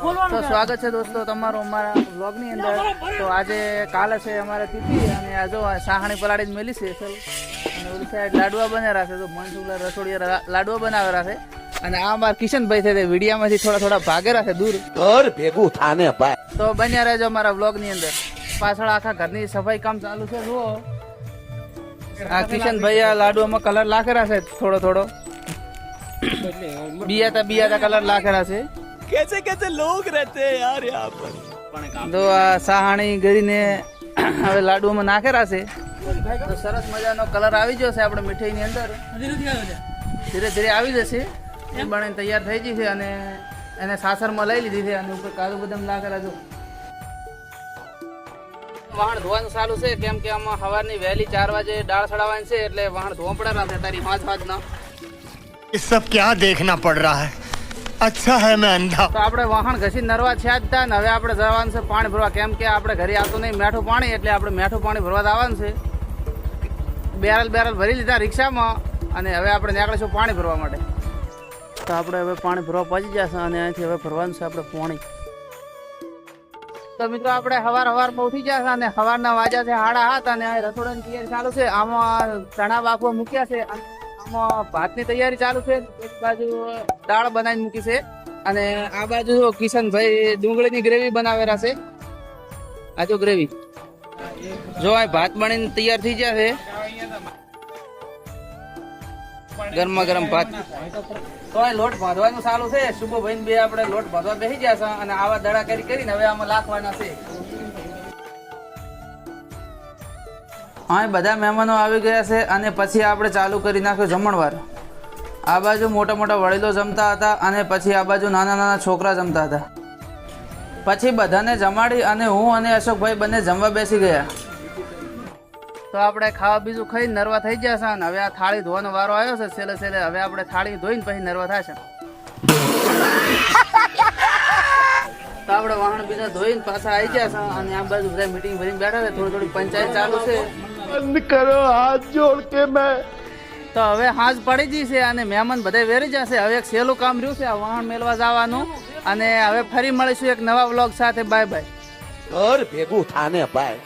તો સ્વાગત છે દોસ્તો તમારું અમારા વ્લોગની અંદર। તો આજે કાલે છે અમારે તિથિ અને આ જો સાહાણી પલાળી મેલી છે અને ઓલી સાઈડ લાડવા બનાવ્યા છે। તો મનસુખલા રસોડિયા લાડવા બનાવેલા છે અને આ અમારા કિશનભાઈ છે તે વિડીયામાંથી થોડા ભાગેલા છે દૂર ઘર ભેગું થાને ભાઈ। તો બન્યા રહેજો અમારા વ્લોગની અંદર। પાછળ આખા ઘરની સફાઈ કામ ચાલુ છે। જુઓ આ કિશનભાઈ આ લાડુમાં કલર લાખેલા છે થોડો बिया कलर ला करा से कैसे कैसे लोग रहते हैं यार यहाँ पर। तो साहाणी गरीने હવે લાડુમાં નાખેલા છે તો સરસ મજાનો કલર આવી ગયો છે આપણે મીઠાઈની અંદર ધીરે ધીરે આવી જશે એ બને તૈયાર થઈ ગઈ છે અને એને સાસરમાં લઈ લીધી છે અને ઉપર કાજુ બદામ નાખેલા જો વાહણ ધોવાનું ચાલુ છે કેમ કે આમાં સવારની વહેલી 4 વાગે દાળ ચડાવવાની છે એટલે વાહણ ધોવા પડેલા છે તારી 5 વાગના। ये सब क्या देखना पड़ रहा है, अच्छा है मैं अंधा। તો આપણે વાહણ ઘસી નરવા છે જ તા ને હવે આપણે જવાનું છે પાણી ભરવા કેમ કે આપણે ઘરે આવતું નહીં મેઠું પાણી એટલે આપણે મેઠું પાણી ભરવા જવાનું છે। બેરલ ભરી લીધા રિક્ષામાં અને હવે આપણે નીકળીશું પાણી ભરવા માટે। તો આપણે હવે પાણી ભરવા પહોંચી જશે અને અહીંથી હવે ભરવાનું છે આપણે પાણી। તો મિત્રો આપણે સવારમાં ઉઠી જશે અને સવારના વાગ્યા છે 7:30 અને રસોડાની તૈયારી ચાલુ છે। આમાં ચણા બાફવા મૂક્યા છે ભાતની તૈયારી ચાલુ છે। એક બાજુ દાળ બનાવીને મૂકી છે અને આ બાજુ કિશનભાઈ ડુંગળીની ગ્રેવી બનાવેલા છે। આ જો ગ્રેવી જો આ ભાત બનીને તૈયાર થઈ ગયા છે ગરમા ગરમ ભાત। તો આ લોટ બાંધવાનું ચાલુ છે। શુભભાઈ બે આપણે લોટ બાંધવા બેસી ગયા છે અને આવા દડા કરીને હવે આમાં લાખવાના છે। હા બધા મહેમાનો આવી ગયા છે અને પછી આપણે ચાલુ કરી નાખ્યું જમણવાર। આ બાજુ મોટા વડીલો જમતા હતા અને પછી આ બાજુ નાના છોકરા જમતા હતા। પછી બધાને જમાડી અને હું અને અશોકભાઈ બંને જમવા બેસી ગયા। તો આપણે ખાવા બીજું ખાઈ નરવા થઈ ગયા છે અને હવે આ થાળી ધોવાનો વારો આવ્યો છે છેલ્લે હવે આપણે થાળી ધોઈને પછી નરવા થશે। તો આપણે વાહન બીજા ધોઈને પાછા આવી ગયા છે અને આ બાજુ બધા મીટિંગ ભરીને બેઠા છે। થોડી પંચાયત ચાલુ છે। બંધ કરો હાથ જોડ કે મેં। તો હવે હાજ પડી ગઈ છે અને મહેમાન બધે વેરી જશે। હવે એક સહેલું કામ રહ્યું છે આ વાહન મેળવા જવાનું અને હવે ફરી મળીશું એક નવા વ્લોગ સાથે। Bye bye. ઘર ભેગું થાને ભાઈ।